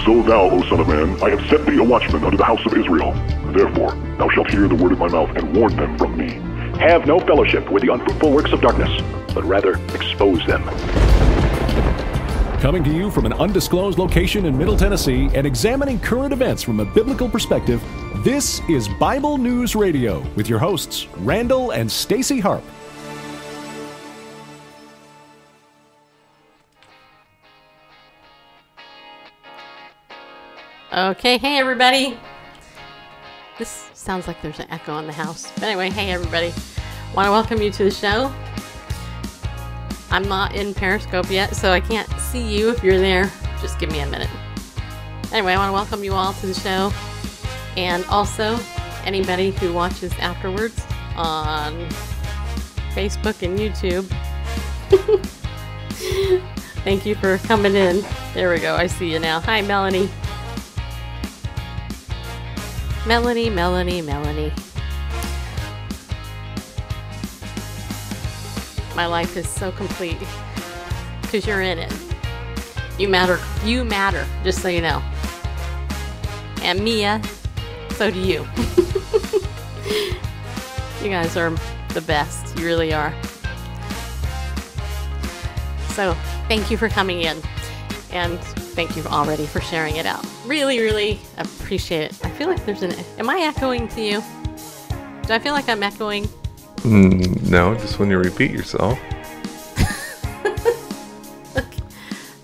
So thou, O son of man, I have set thee a watchman unto the house of Israel. Therefore, thou shalt hear the word of my mouth, and warn them from me. Have no fellowship with the unfruitful works of darkness, but rather expose them. Coming to you from an undisclosed location in Middle Tennessee and examining current events from a biblical perspective, this is Bible News Radio with your hosts, Randall and Stacy Harp. Okay, hey everybody. This sounds like there's an echo in the house. But anyway, hey everybody. Want to welcome you to the show. I'm not in Periscope yet, so I can't see you if you're there. Just give me a minute. Anyway, I want to welcome you all to the show. And also, anybody who watches afterwards on Facebook and YouTube. Thank you for coming in. There we go, I see you now. Hi, Melanie. Melanie. My life is so complete because you're in it. You matter, just so you know. And Mia, so do you. You guys are the best, you really are. So, thank you for coming in. And thank you already for sharing it out. Really appreciate it. I feel like there's am I echoing to you? Do I feel like I'm echoing? No, just when you repeat yourself. Okay.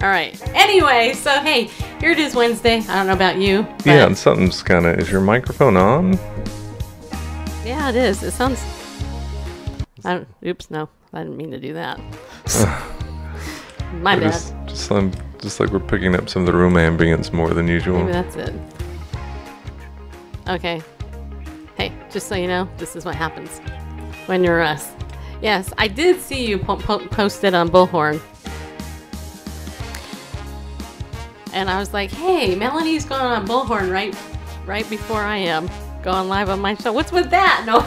All right. Anyway, so hey, here it is Wednesday. I don't know about you. Yeah, and something's is your microphone on? Yeah, it is. It sounds... Oops, no. I didn't mean to do that. My bad. Just like we're picking up some of the room ambience more than usual. Maybe that's it. Okay. Hey, just so you know, this is what happens when you're us. Yes, I did see you posted on Bullhorn. And I was like, hey, Melanie's going on Bullhorn right before I am going live on my show. What's with that? No.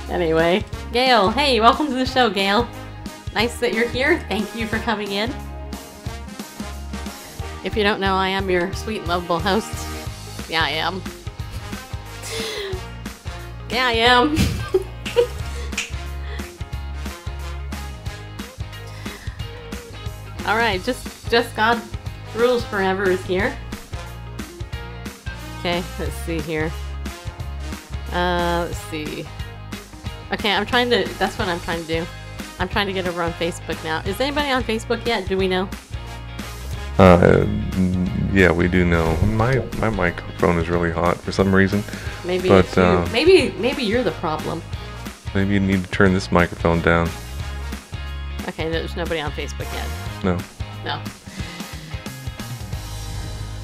Anyway, Gail. Hey, welcome to the show, Gail. Nice that you're here. Thank you for coming in. If you don't know, I am your sweet and lovable host. Yeah, I am. Yeah, I am. All right, just God rules forever is here. Okay, let's see here. Let's see. Okay, that's what I'm trying to do. I'm trying to get over on Facebook now. Is anybody on Facebook yet? Do we know? Yeah, we do know. My microphone is really hot for some reason. Maybe it's you. Maybe you're the problem. Maybe you need to turn this microphone down. Okay, there's nobody on Facebook yet. No.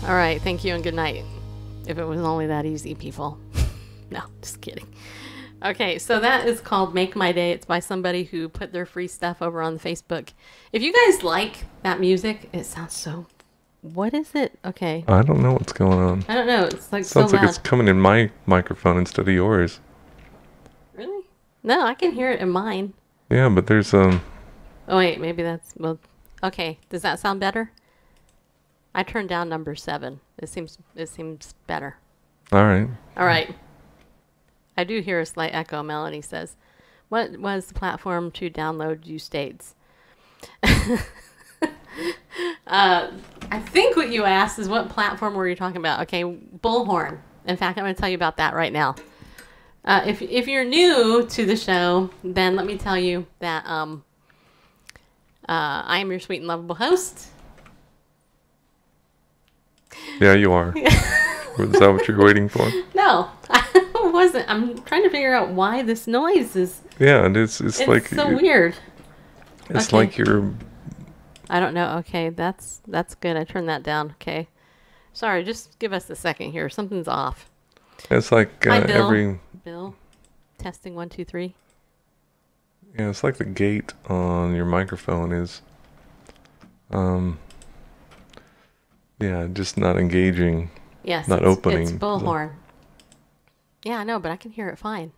All right, thank you and good night. If it was only that easy, people. No, just kidding. Okay, so that is called Make My Day. It's by somebody who put their free stuff over on Facebook. If you guys like that music, it sounds so... What is it? Okay. I don't know what's going on. I don't know. It's like sounds so like loud. It's coming in my microphone instead of yours. Really? No, I can hear it in mine. Yeah, but there's Oh wait, maybe that's... Well, okay, does that sound better? I turned down number 7. It seems better. All right. All right. I do hear a slight echo, Melanie says. What was the platform to download you states? I think what you asked is what platform were you talking about? Okay, Bullhorn. In fact, I'm going to tell you about that right now. If you're new to the show, then let me tell you that I am your sweet and lovable host. Yeah, you are. Is that what you're waiting for? No, I wasn't. I'm trying to figure out why this noise is... Yeah, it's like... It's so weird. It's okay. like you're... I don't know. Okay, that's good. I turned that down. Okay. Sorry, just give us a second here. Something's off. It's like Hi, Bill. every... Bill, testing 1, 2, 3. Yeah, it's like the gate on your microphone is... Yeah, just not engaging. Yes, not opening. It's Bullhorn. Yeah, I know, but I can hear it fine.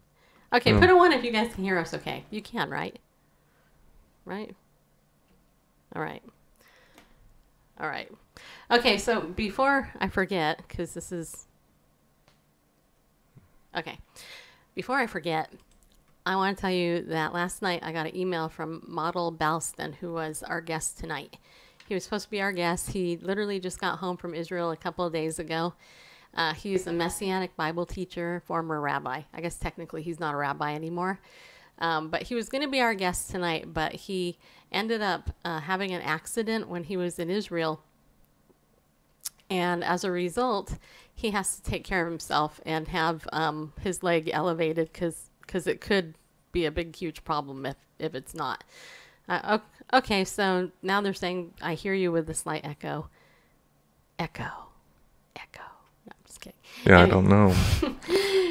Okay, put a 1 if you guys can hear us okay. You can, right? Right? All right. All right. Okay, so before I forget, because this is... Okay. Before I forget, I want to tell you that last night I got an email from Model Balston, who was our guest tonight. He was supposed to be our guest. He literally just got home from Israel a couple of days ago. He's a Messianic Bible teacher, former rabbi. I guess technically he's not a rabbi anymore. But he was going to be our guest tonight, but he ended up having an accident when he was in Israel. And as a result, he has to take care of himself and have his leg elevated because it could be a big, huge problem if it's not. Okay, so now they're saying, I hear you with a slight echo. Echo. No, I'm just kidding. Yeah, I don't know.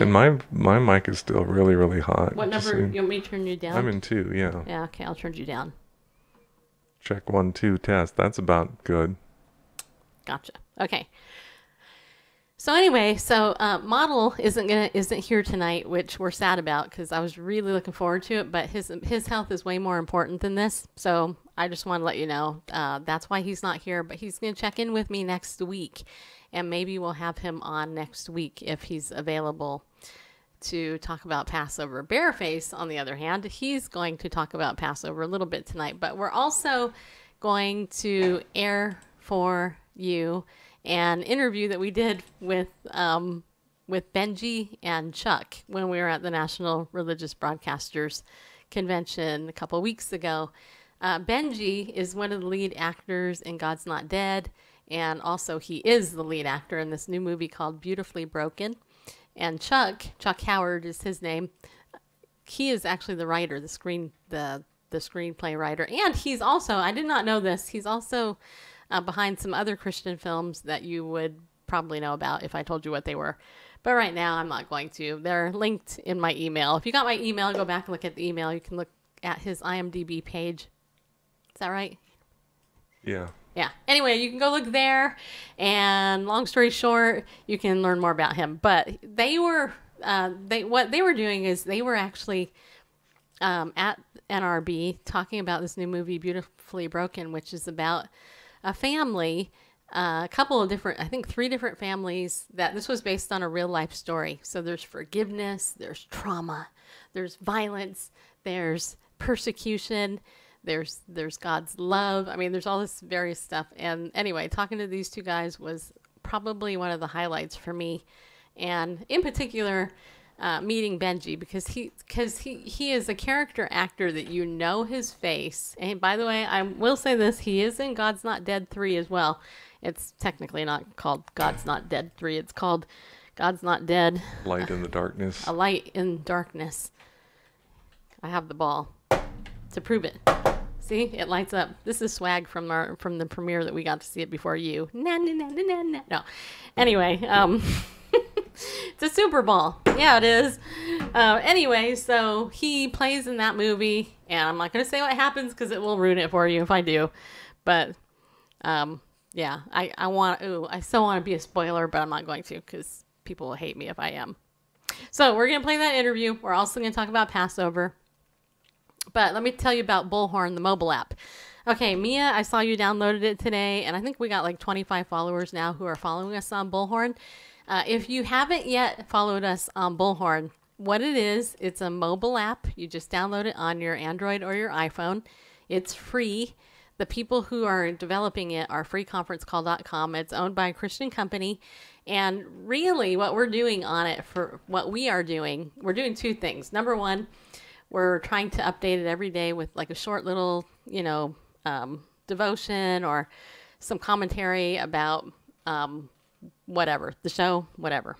And my mic is still really, really hot. What number? You want me to turn you down? I'm in 2, yeah. Yeah, okay, I'll turn you down. Check 1, 2, test. That's about good. Gotcha. Okay. So anyway, Model isn't here tonight, which we're sad about because I was really looking forward to it. But his health is way more important than this. So I just want to let you know that's why he's not here. But he's going to check in with me next week, and maybe we'll have him on next week if he's available to talk about Passover. Bareface, on the other hand, he's going to talk about Passover a little bit tonight. But we're also going to air for you an interview that we did with Benji and Chuck when we were at the National Religious Broadcasters Convention a couple weeks ago. Benji is one of the lead actors in God's Not Dead, and also he is the lead actor in this new movie called Beautifully Broken. And Chuck Howard is his name. He is actually the writer, the screenplay writer, and he's also, I did not know this, he's also behind some other Christian films that you would probably know about if I told you what they were. But right now, I'm not going to. They're linked in my email. If you got my email, go back and look at the email. You can look at his IMDb page. Is that right? Yeah. Yeah. Anyway, you can go look there. And long story short, you can learn more about him. But they were, what they were doing is they were actually at NRB talking about this new movie, Beautifully Broken, which is about a family, a couple of different, I think 3 different families that this was based on a real life story. So there's forgiveness, there's trauma, there's violence, there's persecution, there's God's love. I mean, there's all this various stuff. And anyway, talking to these 2 guys was probably one of the highlights for me. And in particular, meeting Benji, because he is a character actor that you know his face. And by the way, I will say this, he is in God's Not Dead 3 as well. It's technically not called God's Not Dead 3. It's called God's Not Dead. Light in the Darkness. A Light in Darkness. I have the ball to prove it. See, it lights up. This is swag from the premiere that we got to see it before you. No. Anyway, it's a Super Bowl. Yeah, it is. Anyway, so he plays in that movie, and I'm not going to say what happens because it will ruin it for you if I do. But, yeah, I so want to be a spoiler, but I'm not going to because people will hate me if I am. So we're going to play that interview. We're also going to talk about Passover. But let me tell you about Bullhorn, the mobile app. Okay, Mia, I saw you downloaded it today, and I think we got like 25 followers now who are following us on Bullhorn. If you haven't yet followed us on Bullhorn, what it is, it's a mobile app. You just download it on your Android or your iPhone. It's free. The people who are developing it are freeconferencecall.com. It's owned by a Christian company. And really what we're doing on it, for what we are doing, we're doing 2 things. Number 1, we're trying to update it every day with like a short little, devotion or some commentary about whatever, the show, whatever.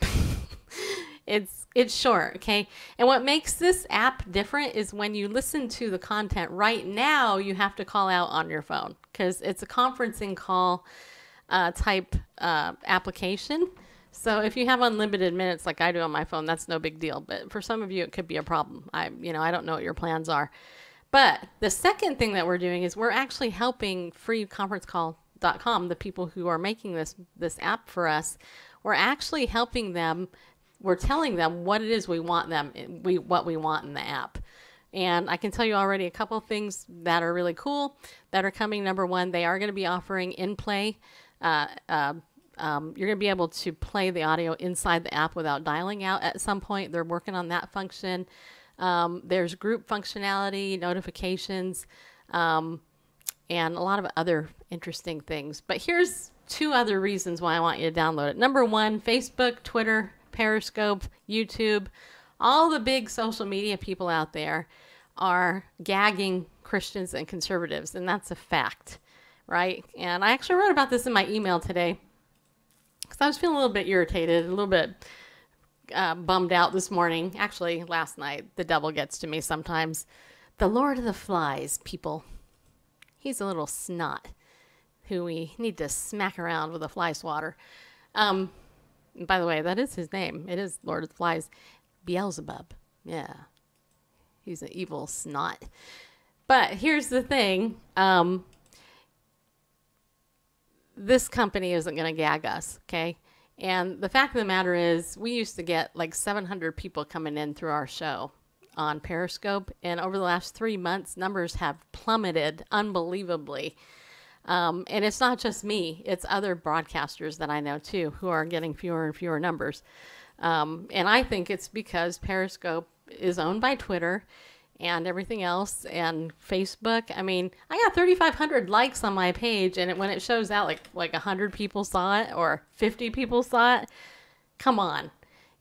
It's short, okay? And what makes this app different is when you listen to the content right now, you have to call out on your phone because it's a conferencing call type application. So if you have unlimited minutes like I do on my phone, that's no big deal. But for some of you, it could be a problem. I don't know what your plans are. But the second thing that we're doing is we're actually helping freeconferencecall.com, the people who are making this app for us. We're actually helping them. We're telling them what it is we want what we want in the app. And I can tell you already a couple things that are really cool that are coming. Number one, they are going to be offering in-play. You're going to be able to play the audio inside the app without dialing out at some point. They're working on that function. There's group functionality, notifications, and a lot of other interesting things. But here's 2 other reasons why I want you to download it. Number one, Facebook, Twitter, Periscope, YouTube, all the big social media people out there are gagging Christians and conservatives, and that's a fact, right? And I actually wrote about this in my email today because I was feeling a little bit irritated, a little bit bummed out this morning. Actually, last night. The devil gets to me sometimes. The Lord of the Flies, people. He's a little snot who we need to smack around with a fly swatter. By the way, that is his name. It is Lord of the Flies. Beelzebub. Yeah. He's an evil snot. But here's the thing. This company isn't going to gag us, okay? And the fact of the matter is, we used to get like 700 people coming in through our show on Periscope. And over the last 3 months, numbers have plummeted unbelievably. And it's not just me. It's other broadcasters that I know, too, who are getting fewer and fewer numbers. And I think it's because Periscope is owned by Twitter and everything else, and Facebook. I mean, I got 3,500 likes on my page, and when it shows out like 100 people saw it or 50 people saw it, come on.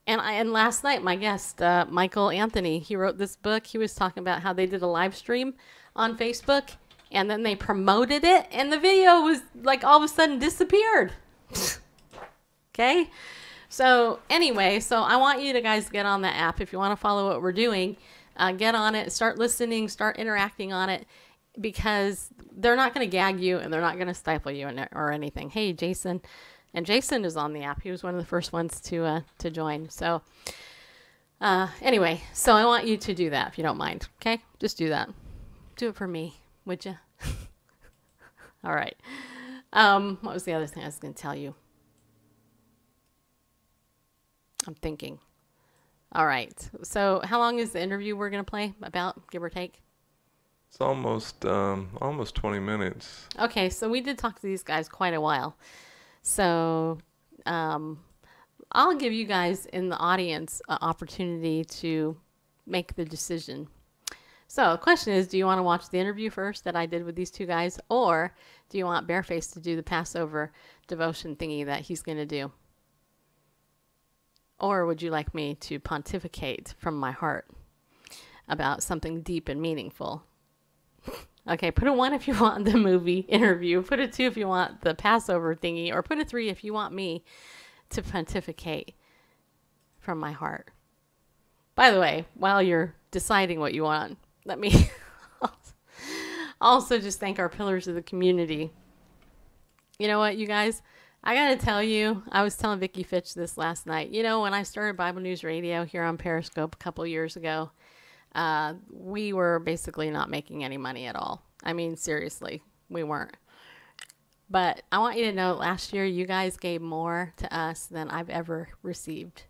And last night, my guest, Michael Anthony, he wrote this book. He was talking about how they did a live stream on Facebook, and then they promoted it, and the video was like all of a sudden disappeared. Okay? So anyway, so I want you to guys get on the app if you want to follow what we're doing. Get on it, start listening, start interacting on it, because they're not going to gag you and they're not going to stifle you or anything. Hey, Jason. And Jason is on the app. He was one of the first ones to join. So anyway, so I want you to do that if you don't mind. Okay? Just do that. Do it for me, would you? All right. What was the other thing I was going to tell you? I'm thinking. All right. So how long is the interview we're going to play? About, give or take? It's almost 20 minutes. Okay, so we did talk to these guys quite a while. So I'll give you guys in the audience an opportunity to make the decision. So the question is, do you want to watch the interview first that I did with these 2 guys, or do you want Bareface to do the Passover devotion thingy that he's going to do? Or would you like me to pontificate from my heart about something deep and meaningful? Okay, put a 1 if you want the movie interview. Put a 2 if you want the Passover thingy. Or put a 3 if you want me to pontificate from my heart. By the way, while you're deciding what you want, let me also just thank our pillars of the community. You know what, you guys? I got to tell you, I was telling Vicki Fitch this last night. You know, when I started Bible News Radio here on Periscope a couple years ago, we were basically not making any money at all. I mean, seriously, we weren't. But I want you to know, last year you guys gave more to us than I've ever received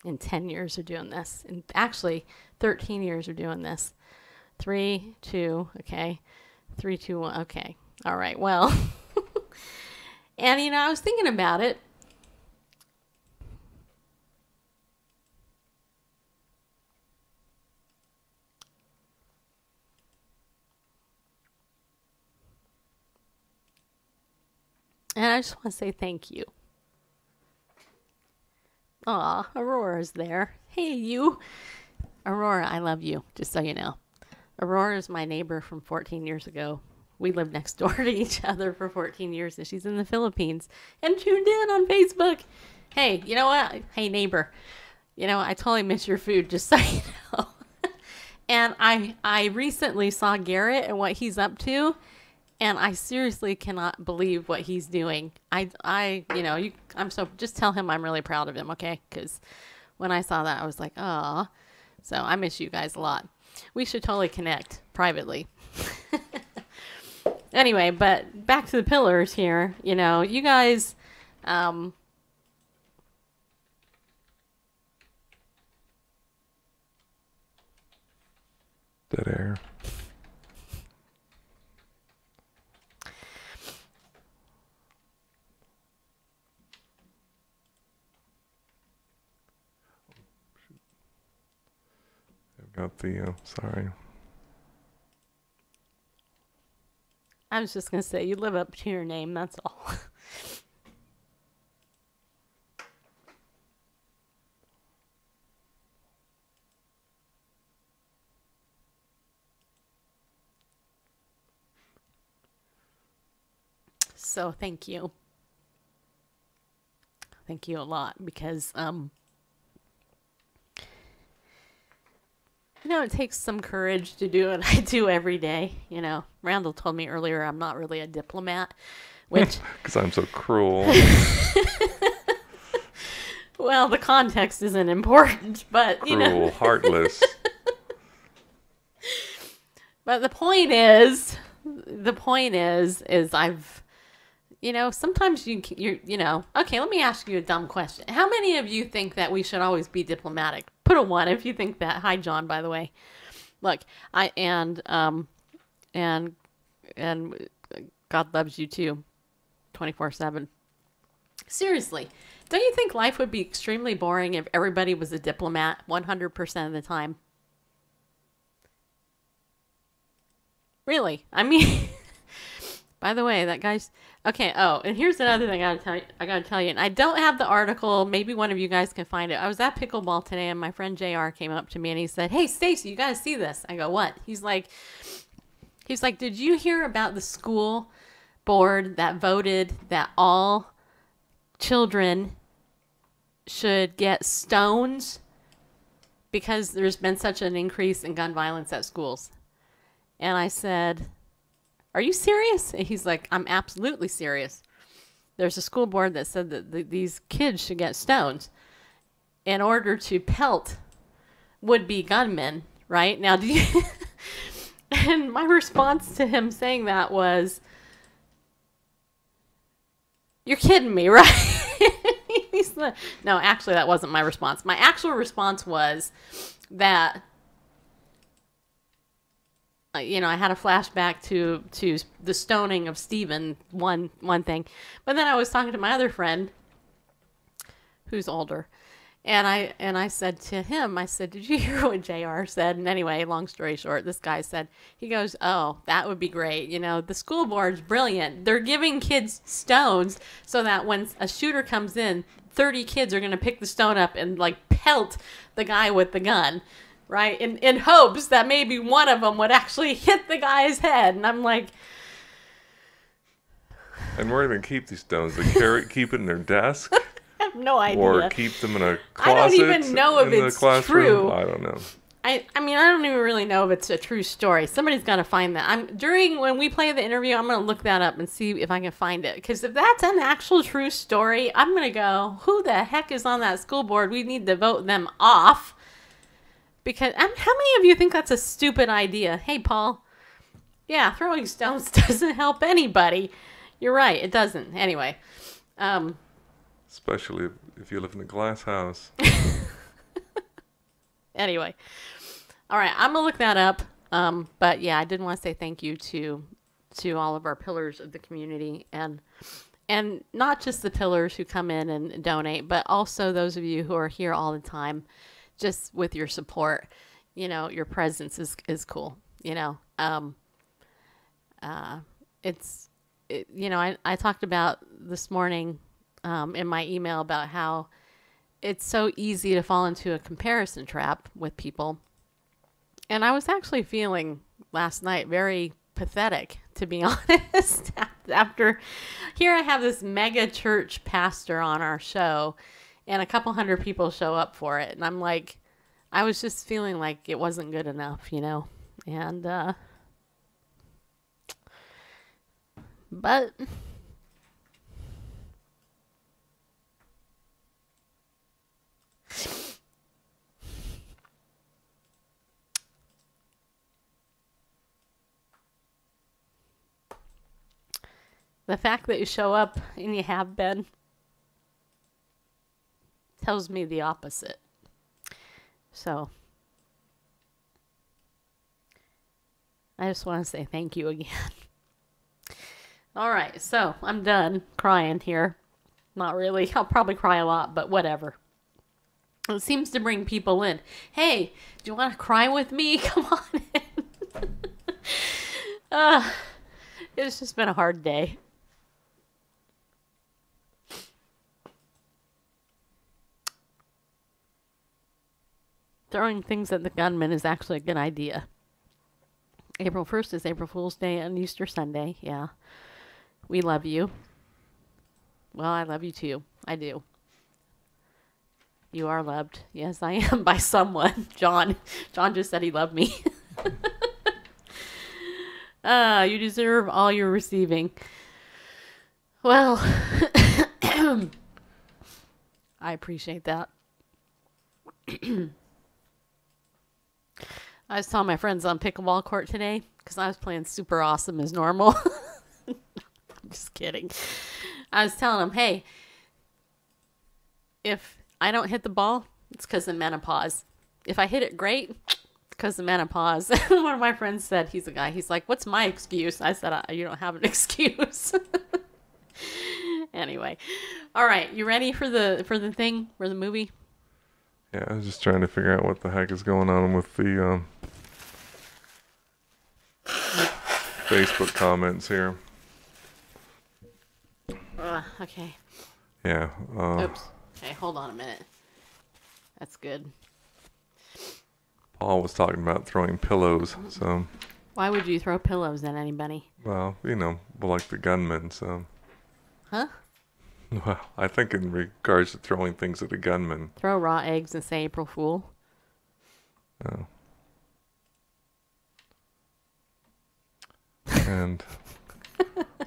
in 10 years of doing this. And actually, 13 years of doing this. 3, 2, okay. 3, 2, 1, okay. All right, well... And, you know, I was thinking about it. And I just want to say thank you. Aw, Aurora's there. Hey, you. Aurora, I love you, just so you know. Aurora is my neighbor from 14 years ago. We lived next door to each other for 14 years, and she's in the Philippines and tuned in on Facebook. Hey, you know what? Hey, neighbor. You know, I totally miss your food, just so you know. And I recently saw Garrett and what he's up to, and I seriously cannot believe what he's doing. I'm so, just tell him I'm really proud of him, okay? Because when I saw that, I was like, oh. So I miss you guys a lot. We should totally connect privately. Anyway, but back to the pillars here. You know, you guys, Dead air. I've got the, sorry. I was just going to say, you live up to your name, that's all. So thank you. Thank you a lot because, it takes some courage to do what I do every day. Randall told me earlier I'm not really a diplomat, which... Because I'm so cruel. Well, the context isn't important, but, Cruel, heartless. But the point is I've... sometimes okay, let me ask you a dumb question. How many of you think that we should always be diplomatic? Put a 1 if you think that. Hi, John, by the way. Look, and God loves you too, 24/7. Seriously, don't you think life would be extremely boring if everybody was a diplomat 100% of the time? Really? I mean... By the way, that guy's... Okay, and here's another thing I gotta tell you. And I don't have the article. Maybe one of you guys can find it. I was at pickleball today, and my friend JR came up to me, and he said, "Hey, Stacy, you gotta see this." I go, "What?" He's like, "Did you hear about the school board that voted that all children should get stones because there's been such an increase in gun violence at schools?" And I said... "Are you serious?" And he's like, "I'm absolutely serious. There's a school board that said that these kids should get stones in order to pelt would-be gunmen, right?" Now, do you... And my response to him saying that was, "You're kidding me, right?" He's like, no, actually, that wasn't my response. My actual response was that... I had a flashback to the stoning of Stephen, one thing. But then I was talking to my other friend, who's older, and I said to him, I said, "Did you hear what JR said?" And anyway, long story short, this guy said, he goes, "Oh, that would be great. The school board's brilliant. They're giving kids stones so that when a shooter comes in, 30 kids are going to pick the stone up and, pelt the guy with the gun." Right? In hopes that maybe one of them would actually hit the guy's head. And I'm like... And where are they going to keep these stones? They keep it in their desk? I have no idea. Or keep them in a closet? I don't even know if it's true. I don't know. I mean, I don't even really know if it's a true story. Somebody's got to find that. When we play the interview, I'm going to look that up and see if I can find it. Because if that's an actual true story, I'm going to go, who the heck is on that school board? We need to vote them off. Because how many of you think that's a stupid idea? Hey, Paul. Yeah, throwing stones doesn't help anybody. You're right, it doesn't. Anyway. Especially if you live in a glass house. Anyway. All right, I'm going to look that up. But yeah, I did want to say thank you to all of our pillars of the community. And not just the pillars who come in and donate, but also those of you who are here all the time. Just with your support, your presence is cool. I talked about this morning in my email about how it's so easy to fall into a comparison trap with people. And I was actually feeling last night very pathetic, to be honest. After here I have this mega church pastor on our show, and a couple hundred people show up for it. And I'm like, I was just feeling like it wasn't good enough, And, but the fact that you show up and you have been tells me the opposite. So, I just want to say thank you again. All right, so I'm done crying here. Not really. I'll probably cry a lot, but whatever. It seems to bring people in. Hey, do you want to cry with me? Come on in. It's just been a hard day. Throwing things at the gunman is actually a good idea. April 1st is April Fool's Day and Easter Sunday. Yeah. We love you. Well, I love you too. I do. You are loved. Yes, I am by someone. John. John just said he loved me. You deserve all you're receiving. Well, I appreciate that. I was telling my friends on pickleball court today because I was playing super awesome as normal. I'm just kidding. I was telling them, hey, if I don't hit the ball, it's because of menopause. If I hit it great, it's because of menopause. One of my friends said, he's a guy, he's like, what's my excuse? I said, you don't have an excuse. Anyway. All right. You ready for the thing, for the movie? Yeah, I was just trying to figure out what the heck is going on with the Facebook comments here. Okay. Yeah. Oops. Okay, hold on a minute. That's good. Paul was talking about throwing pillows, so. Why would you throw pillows at anybody? Well, like the gunman, so. Huh? Well, I think in regards to throwing things at a gunman. Throw raw eggs and say April Fool. Oh. And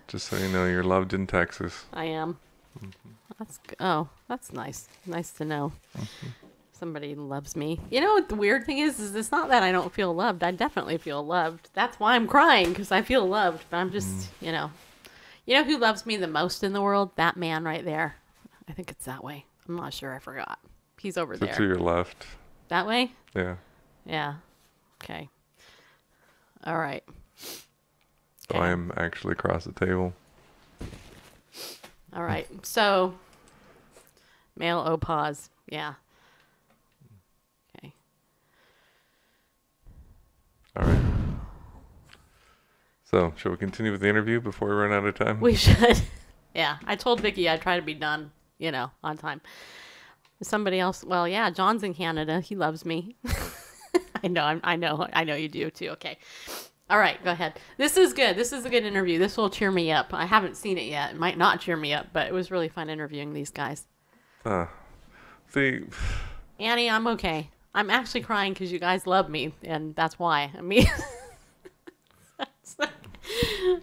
just so you know, you're loved in Texas. I am. Mm-hmm. That's nice. Nice to know. Mm-hmm. Somebody loves me. You know what the weird thing is it's not that I don't feel loved. I definitely feel loved. That's why I'm crying, because I feel loved. But I'm just, You know who loves me the most in the world? That man right there. I think it's that way. I'm not sure. I forgot. He's over there. To your left. That way? Yeah. Yeah. Okay. All right. So I am actually across the table. All right. So, male opause. Yeah. Okay. All right. So, shall we continue with the interview before we run out of time? We should. Yeah. I told Vicky I'd try to be done, on time. Somebody else. Well, yeah, John's in Canada. He loves me. I know you do too. Okay. All right, go ahead. This is good. This is a good interview. This will cheer me up. I haven't seen it yet. It might not cheer me up, but it was really fun interviewing these guys. Annie, I'm okay. I'm actually crying because you guys love me, and that's why. I mean,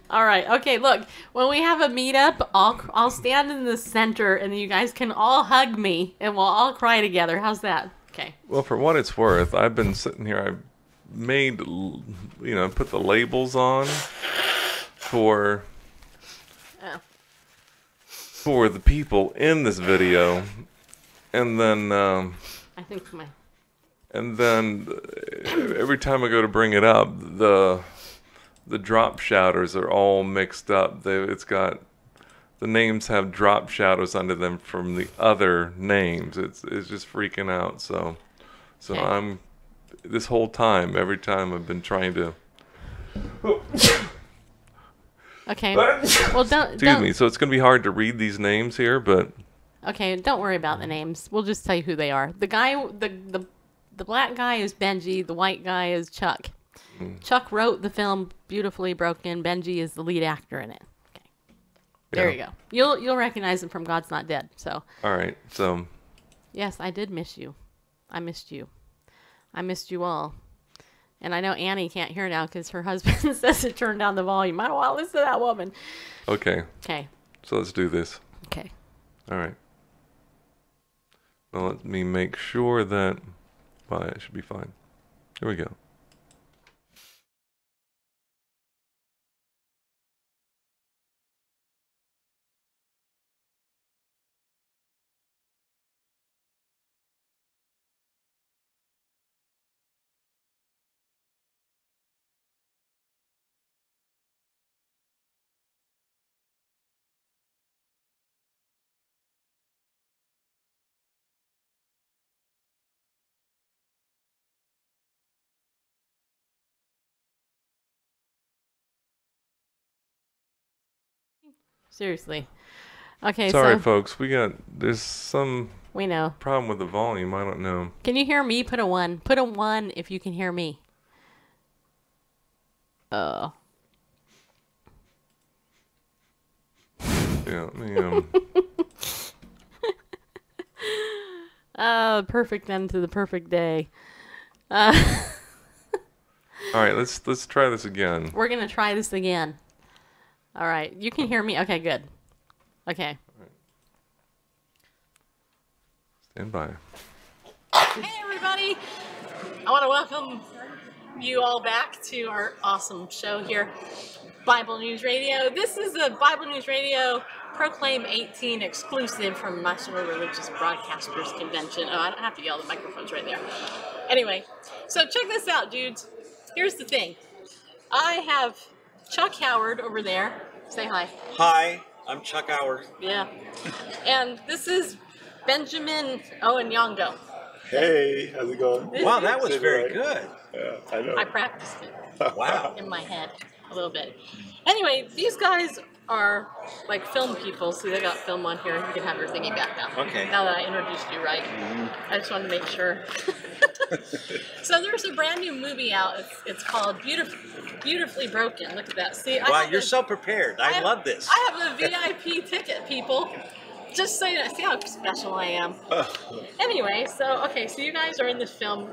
all right. Okay, look. When we have a meetup, I'll stand in the center, and you guys can all hug me, and we'll all cry together. How's that? Okay. Well, for what it's worth, I've been sitting here. I made, put the labels on for the people in this video, and then I think and then every time I go to bring it up, the drop shouters are all mixed up. It's got the names have drop shadows under them from the other names. It's just freaking out. So okay. I'm this whole time, every time I've been trying to. Okay. Well, Excuse me. So it's gonna be hard to read these names here, but. Okay, don't worry about the names. We'll just tell you who they are. The guy, the black guy is Benji. The white guy is Chuck. Chuck wrote the film Beautifully Broken. Benji is the lead actor in it. Okay. There you go. You'll recognize him from God's Not Dead. So. All right. So. Yes, I did miss you. I missed you. I missed you all. And I know Annie can't hear now because her husband says to turn down the volume. I don't want to listen to that woman. Okay. Okay. So let's do this. Okay. All right. Now let me make sure that. Well, it should be fine. Here we go. Seriously. Okay, Sorry, so folks. There's some we know. problem with the volume. I don't know. Can you hear me? Put a 1. Put a 1 if you can hear me. Yeah, let me, Perfect end to the perfect day. All right, let's try this again. We're gonna try this again. All right, you can hear me. Okay, good. Okay. Stand by. Hey, everybody! I want to welcome you all back to our awesome show here, Bible News Radio. This is a Bible News Radio Proclaim 18 exclusive from National Religious Broadcasters Convention. Oh, I don't have to yell, the microphone's right there. Anyway, so check this out, dudes. Here's the thing. I have Chuck Howard over there. Say hi. Hi, I'm Chuck Howard. Yeah. And this is Benjamin Onyongo. Hey, how's it going? Wow, that was very good. Yeah, I know. I practiced it. Wow. In my head a little bit. Anyway, these guys are like film people, so they got film on here. You can have your thingy back now. Okay. Now that I introduced you right. I just wanted to make sure. So there's a brand new movie out. It's called Beautifully Broken. Look at that. See, Wow, you're so prepared. I love this. I have a VIP ticket, people. Just so you know, see how special I am. Anyway, so you guys are in this film.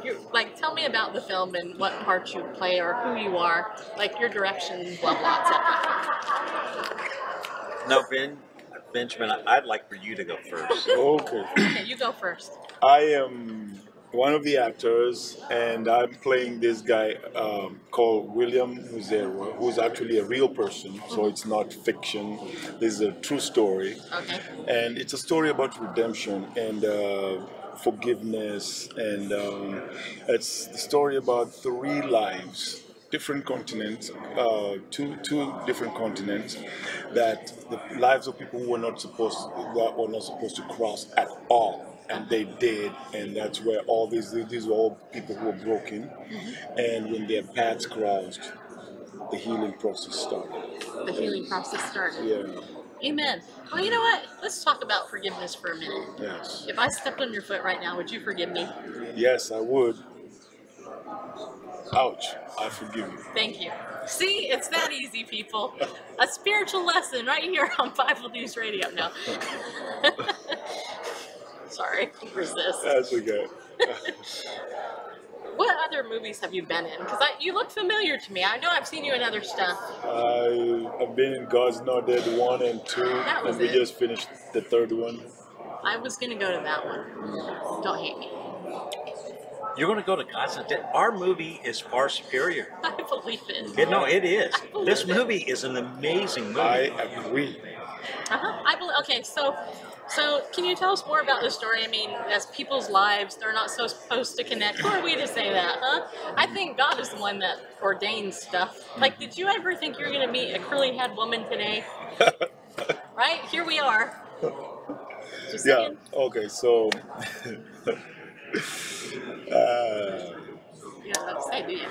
Tell me about the film and what parts you play or who you are, like your direction, blah blah, etc. No, Benjamin, I'd like for you to go first. Okay. Okay, you go first. I am one of the actors, and I'm playing this guy called William Muzero, who's actually a real person, so it's not fiction. This is a true story. Okay. And it's a story about redemption and forgiveness, and it's the story about 3 lives, different continents, two different continents, that the lives of people who were not supposed to cross at all. And they did, and that's where all these were all people who were broken, and when their paths crossed, the healing process started. The healing process started. Yeah. Amen. Well, you know what? Let's talk about forgiveness for a minute. Yes. If I stepped on your foot right now, would you forgive me? Yes, I would. Ouch. I forgive you. Thank you. See, it's that easy, people. A spiritual lesson right here on Bible News Radio. No. Sorry, resist. That's okay. What other movies have you been in? Because you look familiar to me. I know I've seen you in other stuff. I've been in God's Not Dead 1 and 2, That was and we it. just finished the 3rd one. I was going to go to that one. Don't hate me. You're going to go to God's Dead. Our movie is far superior. I believe it. No, it is. I believe This it. movie is an amazing movie. I agree. Okay, so can you tell us more about the story? I mean, as people's lives, they're not so supposed to connect. Who are we to say that, huh? I think God is the one that ordains stuff. Like, did you ever think you were going to meet a curly-haired woman today? Right? Here we are. Just Yeah, saying. okay, so... You don't have to say, do you?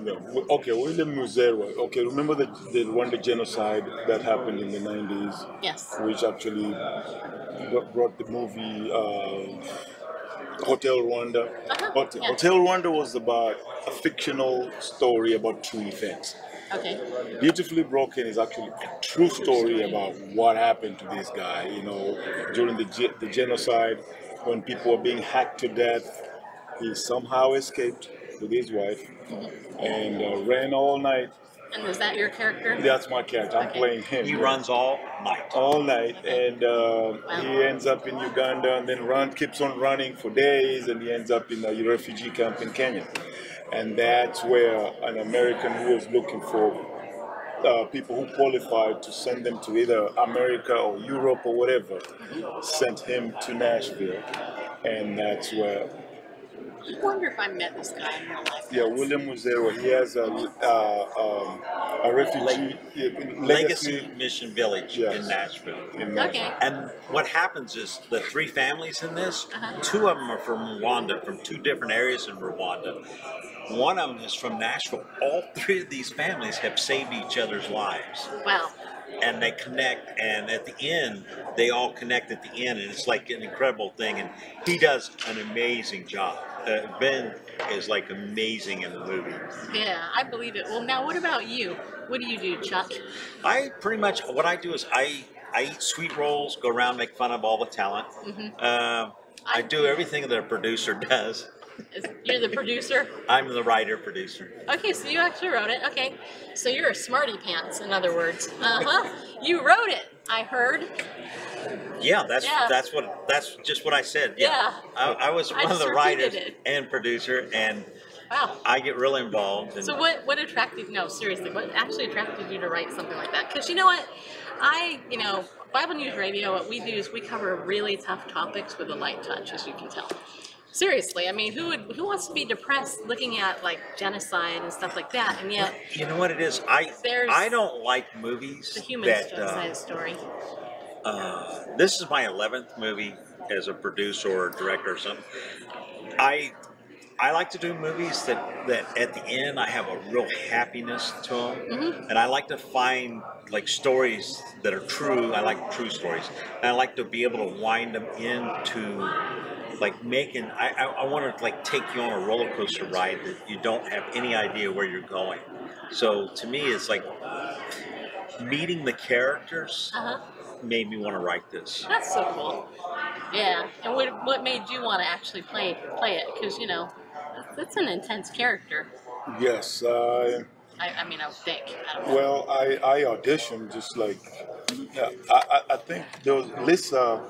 No. Okay, William Muzero. Okay, remember the genocide that happened in the 90s? Yes. Which actually brought the movie Hotel Rwanda. Yeah. Hotel Rwanda was about a fictional story about true events. Okay. Beautifully Broken is actually a true story about what happened to this guy, during the genocide, when people were being hacked to death. He somehow escaped with his wife and ran all night. And was that your character? That's my character. I'm Okay. playing him. He runs all night. All night, and he ends up in Uganda, and then keeps on running for days, and he ends up in a refugee camp in Kenya. And that's where an American who was looking for people who qualified to send them to either America or Europe or whatever, sent him to Nashville, and that's where... I wonder if I met this guy in real life. Yeah, William Muzero. He has a refugee Legacy Mission Village Yes. in Nashville. Okay. And what happens is the 3 families in this, 2 of them are from Rwanda, from 2 different areas in Rwanda. One of them is from Nashville. All 3 of these families have saved each other's lives. Wow. and they connect, and at the end, they all connect at the end, and it's like an incredible thing, and he does an amazing job. Ben is like amazing in the movie. Yeah, I believe it. Well, now what about you? What do you do, Chuck? I pretty much, what I do is I eat sweet rolls, go around, make fun of all the talent. I do everything that a producer does. You're the producer? I'm the writer-producer. Okay, so you actually wrote it. Okay, so you're a smarty pants, in other words. You wrote it, I heard. Yeah, that's just what I said. Yeah. I was one of the writers and producer, and wow. I get really involved. So what attracted, no, seriously, what actually attracted you to write something like that? Because you know what, Bible News Radio, what we do is we cover really tough topics with a light touch, as you can tell. Seriously, I mean, who wants to be depressed looking at like genocide and stuff like that? And yet, you know what it is? I don't like movies. The human genocide story. This is my 11th movie as a producer or a director or something. I like to do movies that at the end I have a real happiness to them, and I like to find like stories that are true. I like true stories, and I like to be able to wind them into like making. I want to like take you on a roller coaster ride that you don't have any idea where you're going. So to me, it's like meeting the characters made me want to write this. That's so cool. Yeah, and what made you want to actually play it? Because that's an intense character. Yes. I mean, I would think. I don't know. Well, I auditioned just like, I think there was Lisa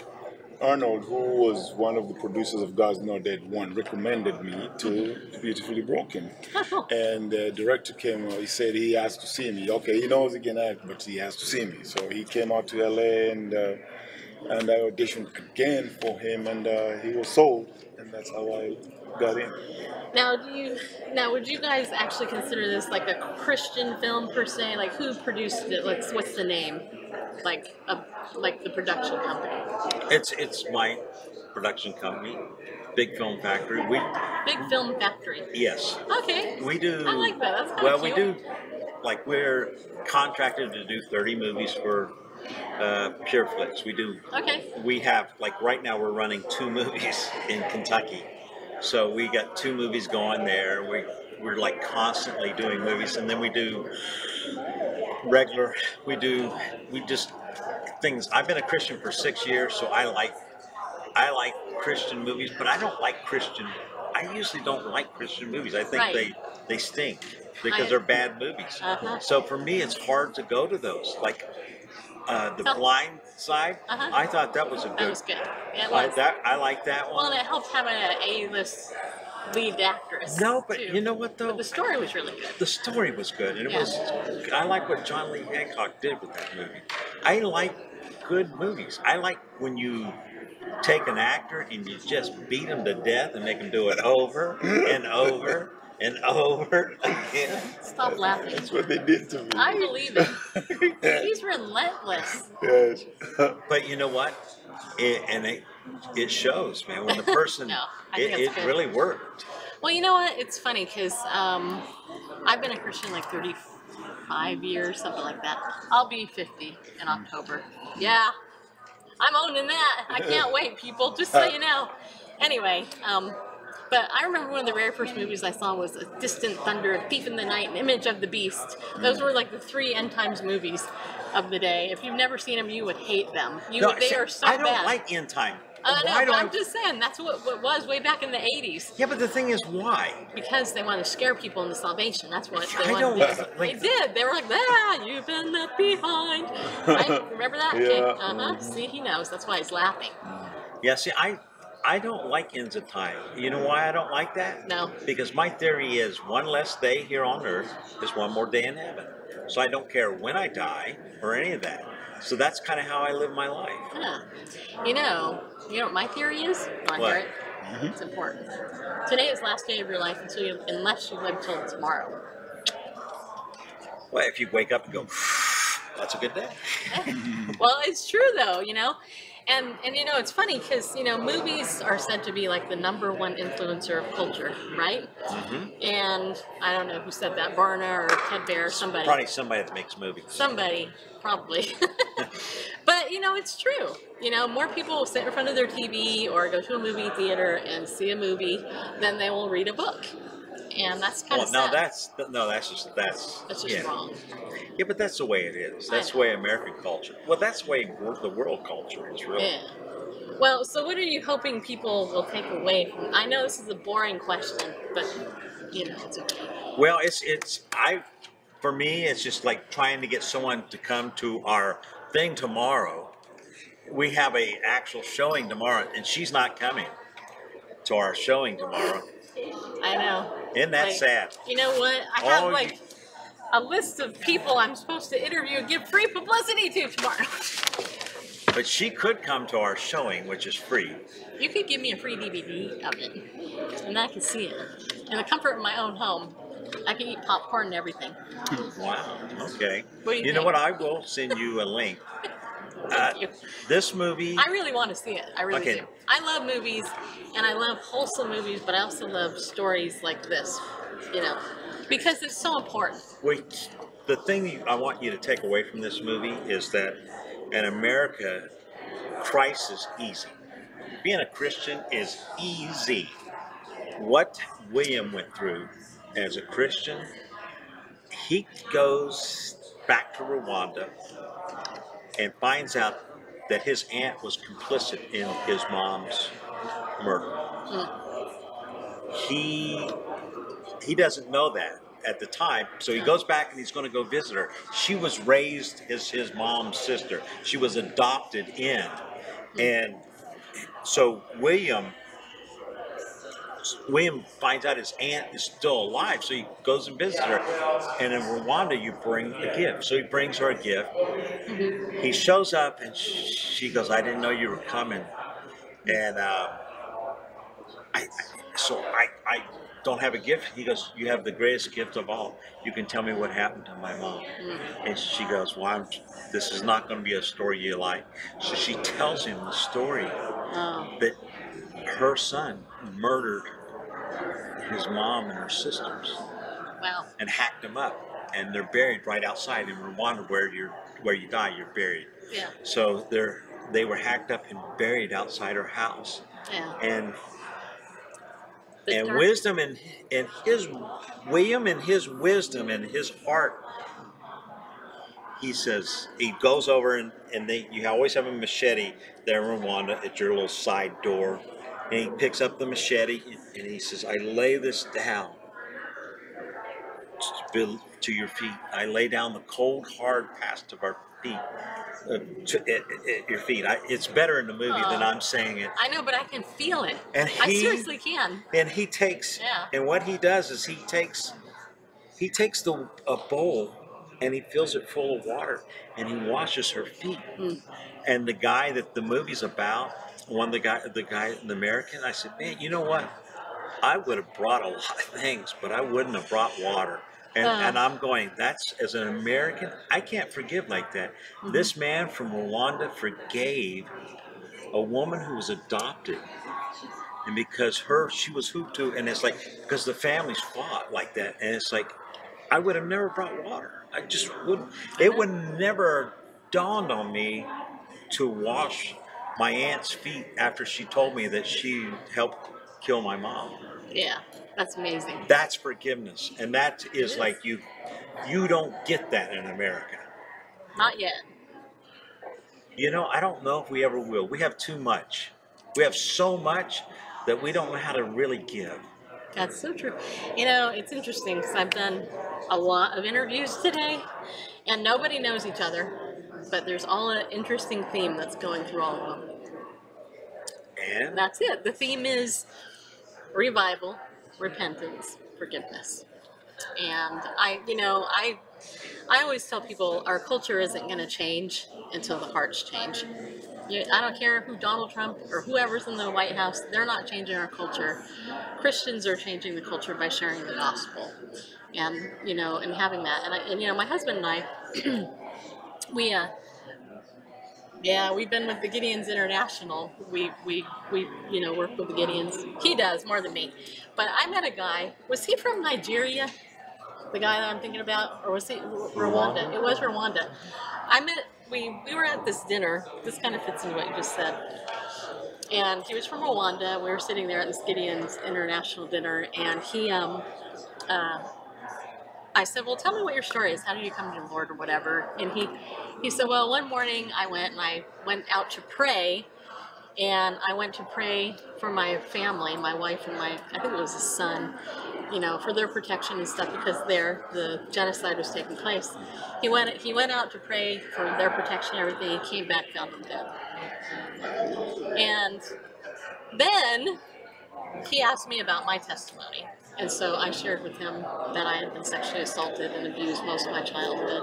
Arnold, who was one of the producers of God's Not Dead 1, recommended me to Beautifully Broken. And the director came, he said he has to see me. Okay, he knows he can act, but he has to see me. So he came out to LA, and I auditioned again for him, and he was sold, and that's how I got in. Now, would you guys actually consider this like a Christian film per se? Like, who produced it? What's the name? Like the production company. It's my production company, Big Film Factory. Big Film Factory. Yes. Okay. We do. I like that. That's kind of cute. We do. Like, we're contracted to do 30 movies for Pure Flicks. We do. Okay. We have, like, right now we're running 2 movies in Kentucky. So we got 2 movies going there. We're like constantly doing movies, and then we do regular. We just things. I've been a Christian for 6 years, so I like Christian movies, but I don't like Christian. I usually don't like Christian movies. I think they stink because they're bad movies. So for me, it's hard to go to those. Like The Blind Side. I thought that was a good. That was good. Yeah, it was. I like that one. Well, and it helped having an A-list lead actress. No, but too. You know what though? But the story was really good. The story was good, and it was. I like what John Lee Hancock did with that movie. I like good movies. I like when you take an actor and you just beat him to death and make him do it over and over and over again. Stop laughing. That's what they did to me. I believe it. He's relentless. Yes. But you know what? It shows, man. When the person, it really worked. Well, you know what? It's funny because I've been a Christian like 35 years, something like that. I'll be 50 in October. Yeah, I'm owning that. I can't wait, people. Just so you know. Anyway, but I remember one of the very first movies I saw was A Distant Thunder, A Thief in the Night, and Image of the Beast. Those were like the 3 end times movies of the day. If you've never seen them, you would hate them. They are so bad. I don't like end time. No, but I'm just saying, that's what was way back in the 80s. Yeah, but the thing is, why? Because they want to scare people into salvation. That's what they I don't they did. They were like, you've been left behind. Right? Remember that? Yeah. Okay. See, he knows. That's why he's laughing. Yeah, see, I don't like ends of time. You know why I don't like that? No. Because my theory is one less day here on earth is one more day in heaven. So I don't care when I die or any of that. So that's kind of how I live my life. Yeah. You know what my theory is? Want to hear it? It's important. Today is the last day of your life unless you live till tomorrow. Well, if you wake up and go, That's a good day. Well, it's true though, and it's funny because movies are said to be like the #1 influencer of culture, right? And I don't know who said that, Barna or Ted Bear, somebody. Probably somebody that makes movies. Somebody, probably. But it's true. More people will sit in front of their TV or go to a movie theater and see a movie than they will read a book. And that's kind of sad. That's just yeah. wrong. Yeah, but that's the way it is. That's the way American culture. Well, that's the way the world culture is, really. Yeah. Well, so what are you hoping people will take away from? I know this is a boring question, but it's okay. Well, for me, it's just like trying to get someone to come to our thing tomorrow. We have a actual showing tomorrow, and she's not coming to our showing tomorrow. I know. Isn't that sad? You know what? I have a list of people I'm supposed to interview and give free publicity to tomorrow. But she could come to our showing, which is free. You could give me a free DVD of it, and I can see it in the comfort of my own home. I can eat popcorn and everything. Wow. Okay. What do you think? know what? I will send you a link. Thank you. This movie. I really want to see it. I really do. I love movies, and I love wholesome movies, but I also love stories like this, because it's so important. Wait, the thing I want you to take away from this movie is that in America, Christ is easy. Being a Christian is easy. What William went through as a Christian, he goes back to Rwanda and finds out that his aunt was complicit in his mom's murder. He doesn't know that at the time, so he goes back and he's going to go visit her. She was raised as his mom's sister. She was adopted in. And so William finds out his aunt is still alive, so he goes and visits her. And in Rwanda, you bring a gift. So he brings her a gift. He shows up, and she goes, "I didn't know you were coming." And I don't have a gift. He goes, "You have the greatest gift of all. You can tell me what happened to my mom." And she goes, "Well, this is not going to be a story you like." So she tells him the story that her son murdered his mom and her sisters. Wow. And hacked them up, and they're buried right outside in Rwanda, where you die, you're buried. Yeah. So they were hacked up and buried outside her house. Yeah. And wisdom and his William and his wisdom and his heart. He says he goes over and you always have a machete there in Rwanda at your little side door. And he picks up the machete and he says, "I lay this down to your feet. I lay down the cold, hard past of our feet at your feet." It's better in the movie than I'm saying it. I know, but I can feel it. And I seriously can. And he takes, and what he does is he takes a bowl and he fills it full of water and he washes her feet. And the guy that the movie's about, the American, I said, "Man, you know what? I would have brought a lot of things, but I wouldn't have brought water." And I'm going, that's, as an American, I can't forgive like that. This man from Rwanda forgave a woman who was adopted. And because she was Hutu, and it's like, because the families fought like that. And it's like, I would have never brought water. I just wouldn't. It would never dawned on me to wash my aunt's feet after she told me that she helped kill my mom. Yeah, that's amazing. That's forgiveness, and that is like you don't get that in America. Not yet. I don't know if we ever will. We have too much. We have so much that we don't know how to really give. That's so true. It's interesting because I've done a lot of interviews today, and nobody knows each other, but there's all an interesting theme that's going through all of them. And that's it. The theme is revival, repentance, forgiveness. And I always tell people our culture isn't going to change until the hearts change. I don't care who Donald Trump or whoever's in the White House, they're not changing our culture. Christians are changing the culture by sharing the gospel and, and having that. And my husband and I, Yeah, we've been with the Gideons International. We work with the Gideons. He does more than me. But I met a guy. Was he from Nigeria? The guy that I'm thinking about, or was he Rwanda? It was Rwanda. We were at this dinner. This kind of fits into what you just said. And he was from Rwanda. We were sitting there at this Gideons International dinner, and I said, well, tell me what your story is. How did you come to the Lord or whatever? And he said, well, one morning I went out to pray, and I went to pray for my family, my wife and I think it was his son, for their protection and stuff, because the genocide was taking place. He went out to pray for their protection and everything. He came back, found them dead. And then he asked me about my testimony. And so I shared with him that I had been sexually assaulted and abused most of my childhood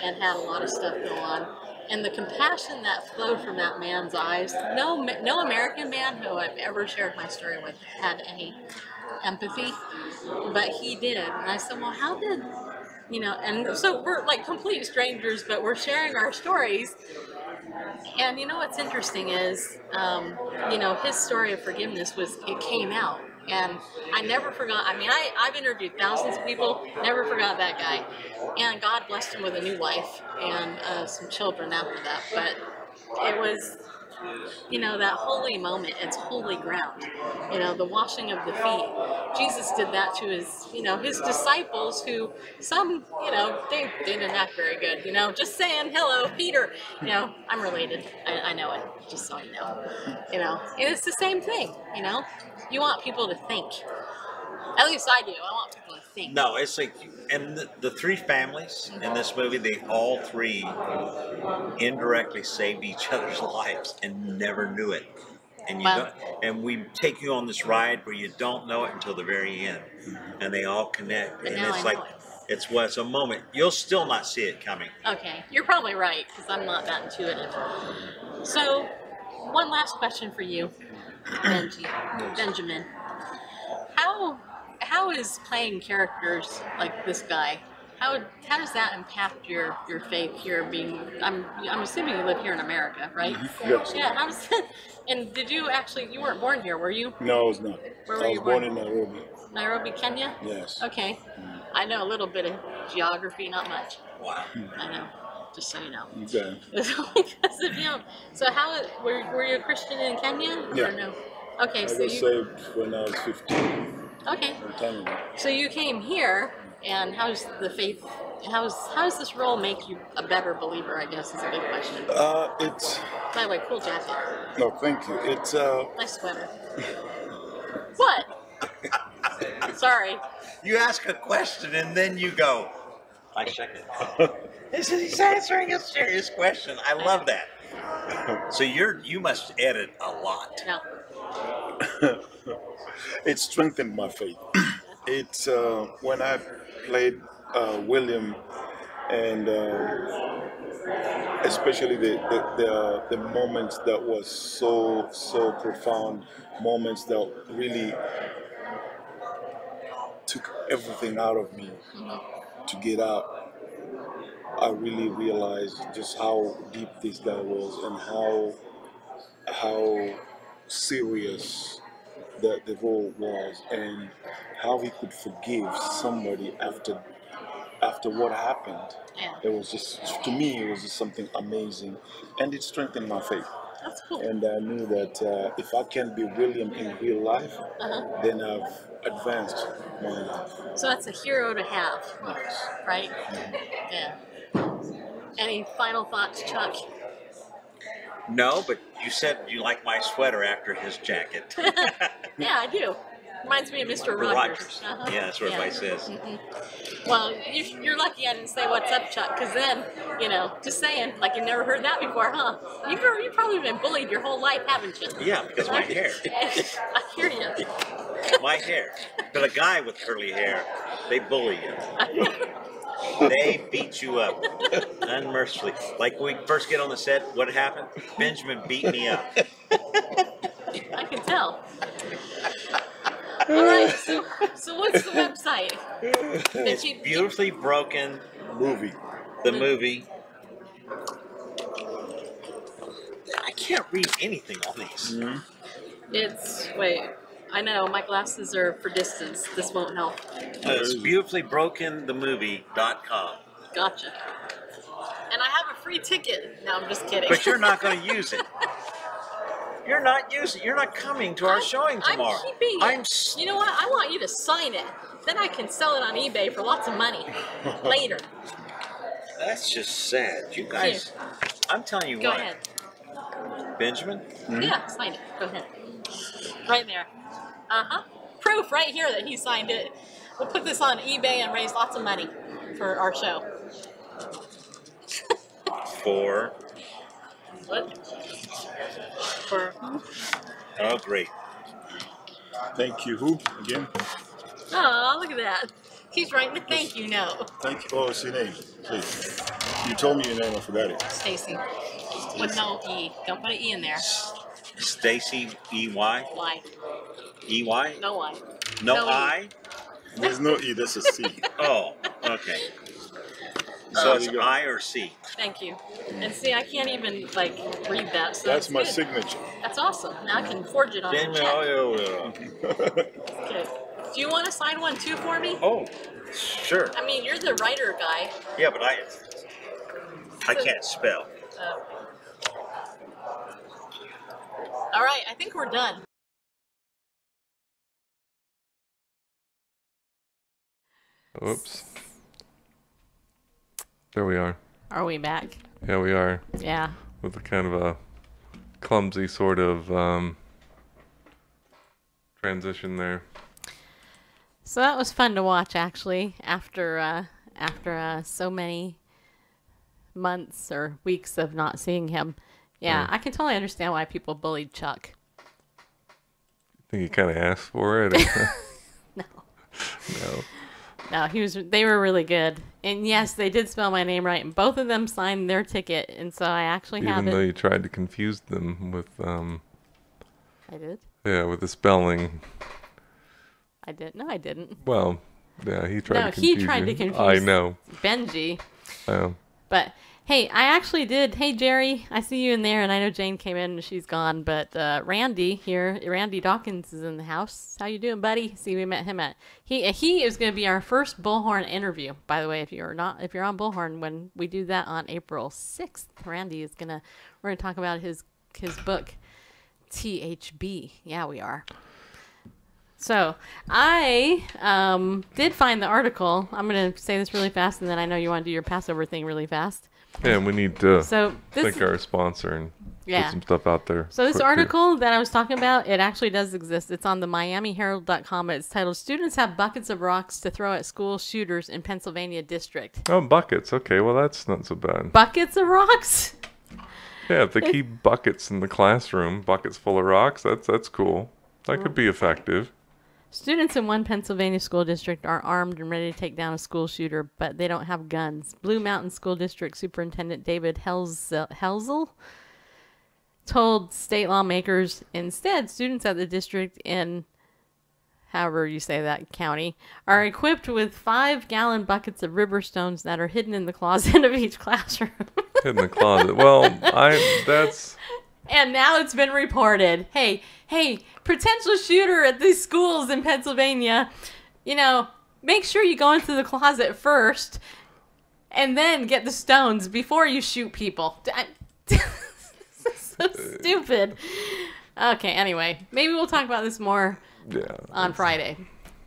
and had a lot of stuff go on. And the compassion that flowed from that man's eyes, no American man who I've ever shared my story with had any empathy, but he did. And I said, well, how did, and so we're like complete strangers, but we're sharing our stories. And what's interesting is, his story of forgiveness it came out. And I never forgot. I mean, I've interviewed thousands of people, never forgot that guy. And God blessed him with a new wife and some children after that. But it was, that holy moment. It's holy ground. The washing of the feet. Jesus did that to his disciples, who some, they didn't act very good. Just saying, hello, Peter. I'm related. I know it, just so you know. And it's the same thing, You want people to think. At least I do. I want people to think. No, it's like, and the three families in this movie, they all three indirectly saved each other's lives and never knew it. And and we take you on this ride where you don't know it until the very end, and they all connect. But and now it's I like, know it's a moment you'll still not see it coming. Okay, you're probably right, because I'm not that intuitive. So, one last question for you, Benjamin. How is playing characters like this guy? How does that impact your faith here? I'm assuming you live here in America, right? Yes. Yeah. How does that, and did you weren't born here, were you? No, I was not. Where were I you was born in Nairobi. Nairobi, Kenya? Yes. Okay. I know a little bit of geography, not much. Wow. I know. Just so you know. Okay. Because of you. So were you a Christian in Kenya? Yeah. Or no? Okay, I so got saved when I was 15. Okay. Some time ago. So you came here, and how's the faith? How does this role make you a better believer? I guess is a good question. It's. By the way, cool jacket. No, thank you. It's Nice sweater. What? Sorry. You ask a question and then you go, I check it. He's answering a serious question. I love that. So you must edit a lot. No. It strengthened my faith. It's when I played William, and especially the moments that was so profound, moments that really took everything out of me to get out. I really realized just how deep this guy was and how serious the role was, and how he could forgive somebody after what happened. Yeah. It was just, to me, it was just something amazing, and it strengthened my faith. That's cool. And I knew that if I can be William in real life, then I've advanced my life. So that's a hero to have, Yes. right? Yeah. Any final thoughts, Chuck? No, but you said you like my sweater after his jacket. Yeah, I do. Reminds me of Mr. Rogers. Yeah, that's what everybody says. Well, you're lucky I didn't say what's up, Chuck, because then, just saying, like you've never heard that before, huh? You've probably been bullied your whole life, haven't you? Yeah, because my hair. I hear you. My hair. But a guy with curly hair, they bully you. They beat you up unmercifully. Like when we first get on the set, what happened? Benjamin beat me up. I can tell. All right, so what's the website? It's Beautifully Broken Movie. The movie. can't read anything on these. Wait, I know, my glasses are for distance. This won't help. It's beautifullyBrokenTheMovie.com. Gotcha. And I have a free ticket. No, I'm just kidding. But you're not going to use it. You're not using. You're not coming to our showing tomorrow. I'm keeping it. You know what? I want you to sign it. Then I can sell it on eBay for lots of money later. That's just sad. You guys, I'm telling you Go what. ahead. Benjamin? Yeah, sign it. Go ahead. Right there. Proof right here that he signed it. We'll put this on eBay and raise lots of money for our show. For? What? For? Oh, great. Thank you. Who again? Oh, look at that. He's writing a thank you note. Thank you. Oh, it's your name, please. You told me your name. I forgot it. Stacy. With no E. Don't put an E in there. Stacy E-Y? Y. E-Y? No Y. No No E. I? There's no E. That's a C. Oh, okay. So it's I or C? Thank you. And see, I can't even, read that. So That's my good. signature. That's awesome. Now I can forge it on a check. Okay. Do you want to sign one too for me? Oh, sure. I mean, you're the writer guy. Yeah, but I can't spell. All right, I think we're done. Whoops. There we are. Are we back? Yeah, we are. Yeah. With a kind of a clumsy sort of transition there. So that was fun to watch, actually, after so many months or weeks of not seeing him. Yeah, I can totally understand why people bullied Chuck. I think he kind of asked for it. No. No. No, they were really good. And yes, they did spell my name right, and both of them signed their ticket, and so I actually have it. Even though you tried to confuse them with I did? yeah, with the spelling. I did. No, I didn't. Well, yeah, he tried to confuse No, he tried to you. confuse I know. Benji. Oh. But hey, I actually did. Hey, Jerry, I see you in there, and I know Jane came in and she's gone. But Randy Dawkins is in the house. How you doing, buddy? See, we met him at he is going to be our first Bullhorn interview. By the way, if you're on Bullhorn when we do that on April 6th, Randy is we're gonna talk about his book, THB. Yeah, we are. So I did find the article. I'm going to say this really fast, and then I know you want to do your Passover thing really fast. Yeah, we need to thank our sponsor and put some stuff out there. So this article that I was talking about, it actually does exist. It's on the MiamiHerald.com. It's titled, "Students Have Buckets of Rocks to Throw at School Shooters in Pennsylvania District." Oh, buckets. Okay, well, that's not so bad. Buckets of rocks? Yeah, if they keep buckets in the classroom, buckets full of rocks, that's cool. That could be effective. Students in one Pennsylvania school district are armed and ready to take down a school shooter, but they don't have guns. Blue Mountain School District Superintendent David Helzel told state lawmakers instead students at the district in, however you say that, county, are equipped with 5-gallon buckets of river stones that are hidden in the closet of each classroom. Hidden in the closet. Well, that's... And now it's been reported. Hey, potential shooter at these schools in Pennsylvania, make sure you go into the closet first and then get the stones before you shoot people. This is so stupid. Okay, anyway, maybe we'll talk about this more on Friday.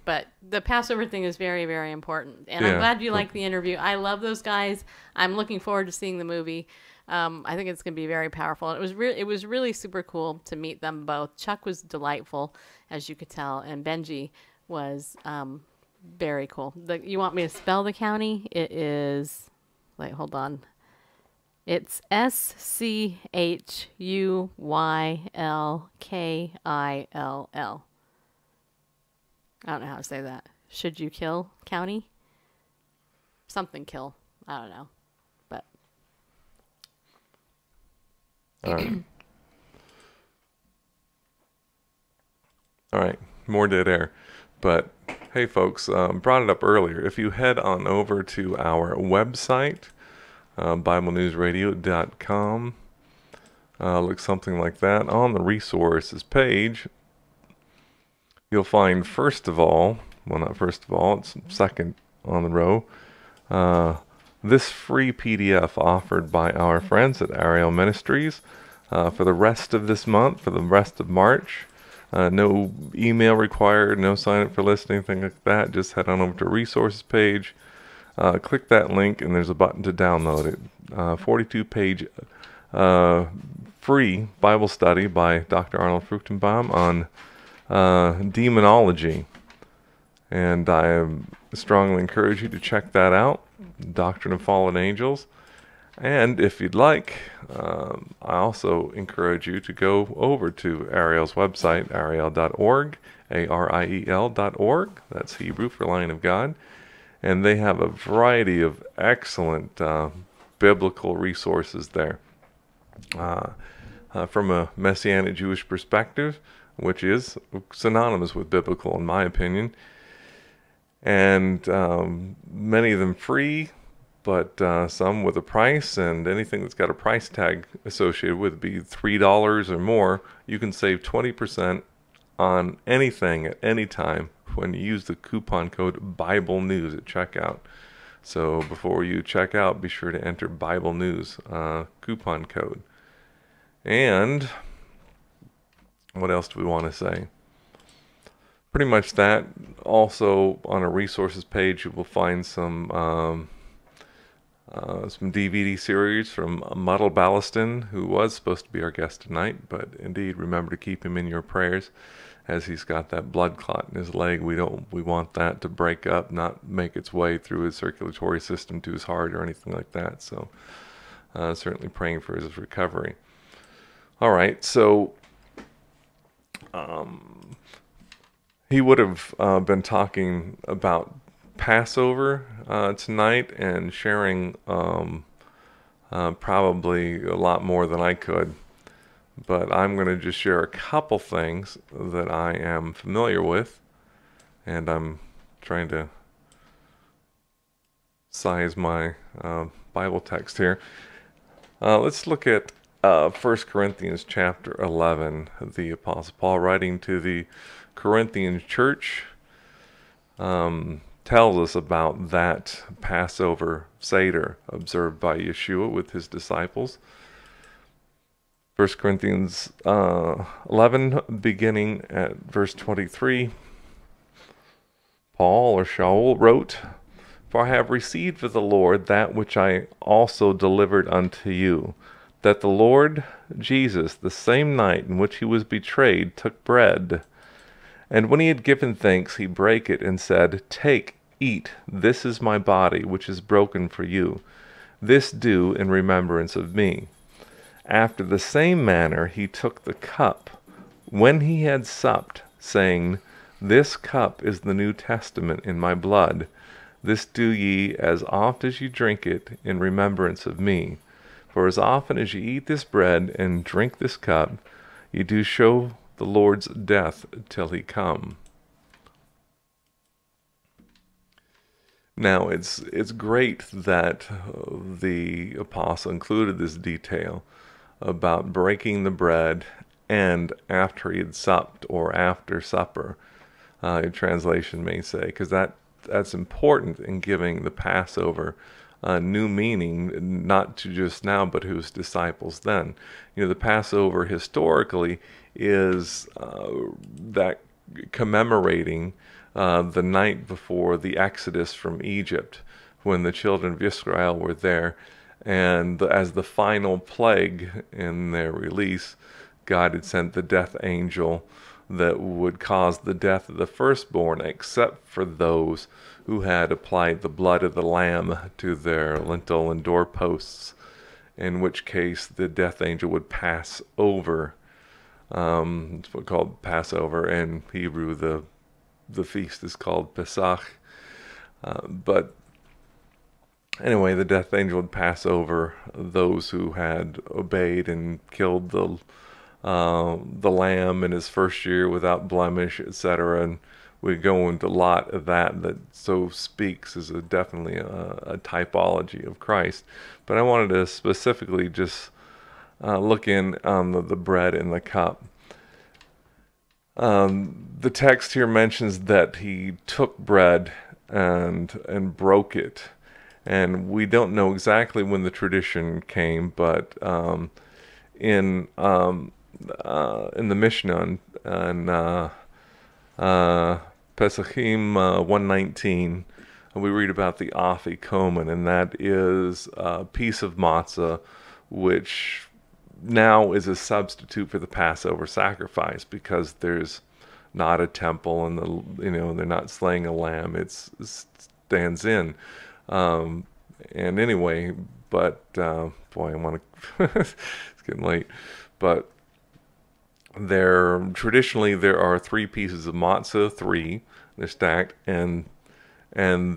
But the Passover thing is very, very important. And I'm glad you liked the interview. I love those guys. I'm looking forward to seeing the movie. I think it's going to be very powerful. It was really super cool to meet them both. Chuck was delightful, as you could tell, and Benji was very cool. You want me to spell the county? It is, hold on. It's SCHUYLKILL. I don't know how to say that. Should you kill county? Something kill. I don't know. But all right. More dead air. But hey, folks, brought it up earlier. If you head on over to our website, BibleNewsRadio.com, looks something like that. On the resources page, you'll find first of all, not first of all, it's second on the row, this free PDF offered by our friends at Ariel Ministries for the rest of this month, for the rest of March. No email required, no sign up for listening, anything like that. Just head on over to resources page, click that link, and there's a button to download it. 42-page free Bible study by Dr. Arnold Fruchtenbaum on demonology. And I strongly encourage you to check that out, Doctrine of Fallen Angels. And if you'd like, I also encourage you to go over to Ariel's website, ariel.org, ariel.org. That's Hebrew for Lion of God. And they have a variety of excellent biblical resources there. From a Messianic Jewish perspective, which is synonymous with biblical in my opinion. And many of them free, but some with a price, and anything that's got a price tag associated with it, be $3 or more, you can save 20% on anything at any time when you use the coupon code Bible News at checkout. So before you check out, be sure to enter Bible News coupon code. And what else do we want to say? Pretty much that. Also on a resources page, you will find some DVD series from Muddle Ballaston, who was supposed to be our guest tonight, but indeed remember to keep him in your prayers, as he's got that blood clot in his leg. We want that to break up, not make its way through his circulatory system to his heart or anything like that. So certainly praying for his recovery. All right, so he would have been talking about Passover tonight and sharing probably a lot more than I could. But I'm going to just share a couple things that I am familiar with. And I'm trying to size my Bible text here. Let's look at 1 Corinthians chapter 11. The Apostle Paul, writing to the Corinthian church, tells us about that Passover Seder observed by Yeshua with his disciples. 1 Corinthians 11, beginning at verse 23, Paul, or Shaul, wrote, "For I have received of the Lord that which I also delivered unto you, that the Lord Jesus, the same night in which he was betrayed, took bread. And when he had given thanks, he brake it and said, Take, eat, this is my body, which is broken for you. This do in remembrance of me. After the same manner he took the cup, when he had supped, saying, This cup is the New Testament in my blood. This do ye as oft as ye drink it in remembrance of me. For as often as ye eat this bread and drink this cup, ye do show the Lord's death till he come." Now, it's great that the apostle included this detail about breaking the bread and after he had supped, or after supper, your translation may say, because that's important in giving the Passover new meaning, not to just now, but to his disciples then. You know, the Passover historically is that commemorating the night before the Exodus from Egypt, when the children of Israel were there, and as the final plague in their release, God had sent the death angel that would cause the death of the firstborn, except for those who had applied the blood of the lamb to their lintel and doorposts, in which case the death angel would pass over. It's what's called Passover. In Hebrew, the feast is called Pesach. But anyway, the death angel would pass over those who had obeyed and killed the lamb in his first year without blemish, etc. And we go into a lot of that so speaks as definitely a typology of Christ. But I wanted to specifically just look in on the bread and the cup. The text here mentions that he took bread and broke it, and we don't know exactly when the tradition came, but in the Mishnah and Pesachim 119, we read about the afikomen, and that is a piece of matzah which now is a substitute for the Passover sacrifice, because there's not a temple and they're not slaying a lamb. It stands in. And anyway, but boy, I want to. It's getting late, but traditionally there are 3 pieces of matzah, 3. They're stacked, and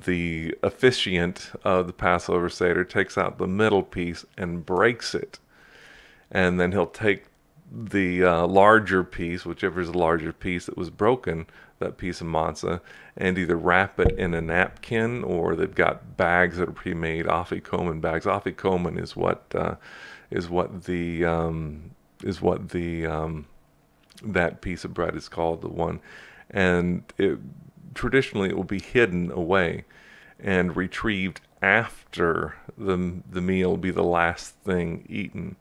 the officiant of the Passover Seder takes out the middle piece and breaks it. And then he'll take the larger piece, whichever is the larger piece that was broken, that piece of matzah, and either wrap it in a napkin, or they've got bags that are pre-made, afikomen bags. Afikomen is what that piece of bread is called, the one, and traditionally it will be hidden away and retrieved after the meal will be the last thing eaten.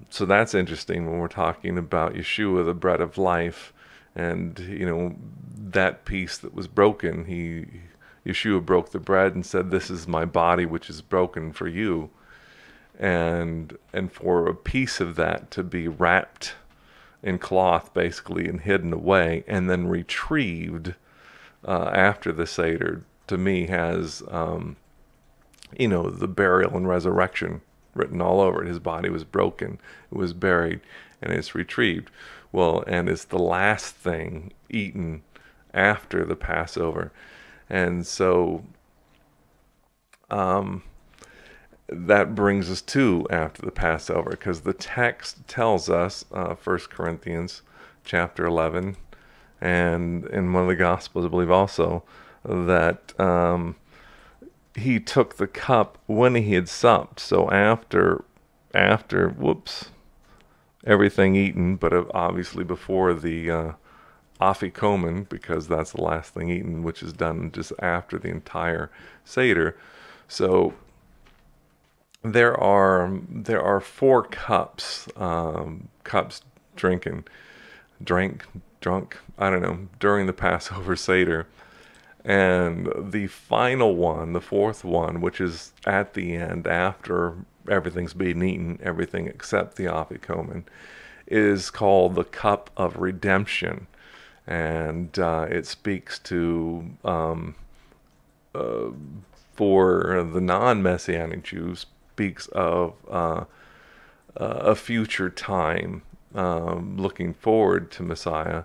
So that's interesting when we're talking about Yeshua, the bread of life, and that piece that was broken. Yeshua broke the bread and said, "This is my body, which is broken for you," and for a piece of that to be wrapped in cloth, basically, and hidden away, and then retrieved after the Seder, to me has the burial and resurrection written all over it. His body was broken, it was buried, and it's retrieved. Well, and it's the last thing eaten after the Passover. And so that brings us to after the Passover, because the text tells us, 1 Corinthians chapter 11, and in one of the Gospels, I believe also, that he took the cup when he had supped. So after everything eaten, but obviously before the afikomen, because that's the last thing eaten, which is done just after the entire Seder. So there are 4 cups, drunk, I don't know, during the Passover Seder. And the final one, the 4th one, which is at the end, after everything's been eaten, everything except the afikomen, is called the cup of redemption. And it speaks to, for the non-Messianic Jews, speaks of a future time, looking forward to Messiah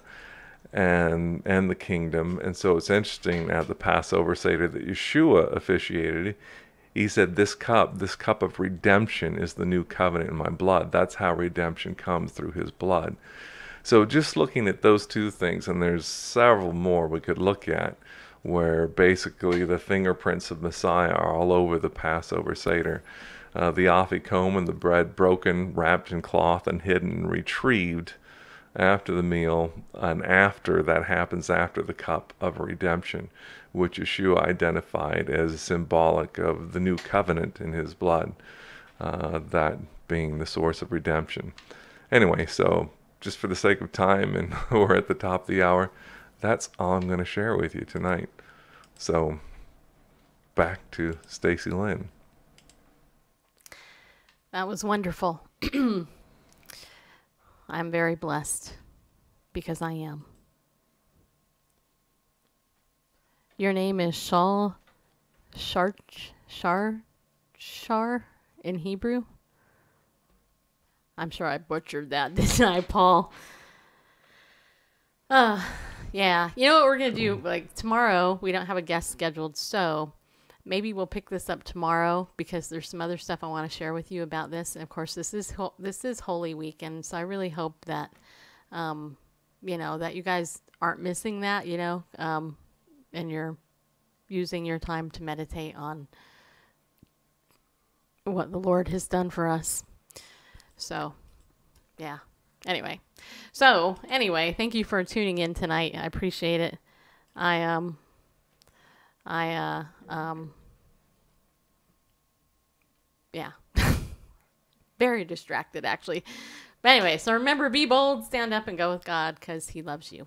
and the kingdom. And so it's interesting, at the Passover Seder that Yeshua officiated, he said, this cup of redemption is the new covenant in my blood. That's how redemption comes, through his blood. So just looking at those 2 things, and there's several more we could look at, where basically the fingerprints of Messiah are all over the Passover Seder. The afikomen, the bread broken, wrapped in cloth, and hidden and retrieved after the meal, and after that happens, after the cup of redemption, which Yeshua identified as symbolic of the new covenant in his blood, that being the source of redemption. Anyway, so just for the sake of time, and we're at the top of the hour, that's all I'm going to share with you tonight. So back to Stacy Lynn. That was wonderful. I'm very blessed, because I am. Your name is Shar in Hebrew. I'm sure I butchered that, didn't I, Paul? Yeah. You know what we're going to do? Like, tomorrow, we don't have a guest scheduled, so maybe we'll pick this up tomorrow, because there's some other stuff I want to share with you about this. And of course, this is Holy Week, and so I really hope that, that you guys aren't missing that, and you're using your time to meditate on what the Lord has done for us. So, yeah. Anyway, thank you for tuning in tonight. I appreciate it. Yeah. Very distracted, actually. But anyway, so remember, be bold, stand up, and go with God, because He loves you.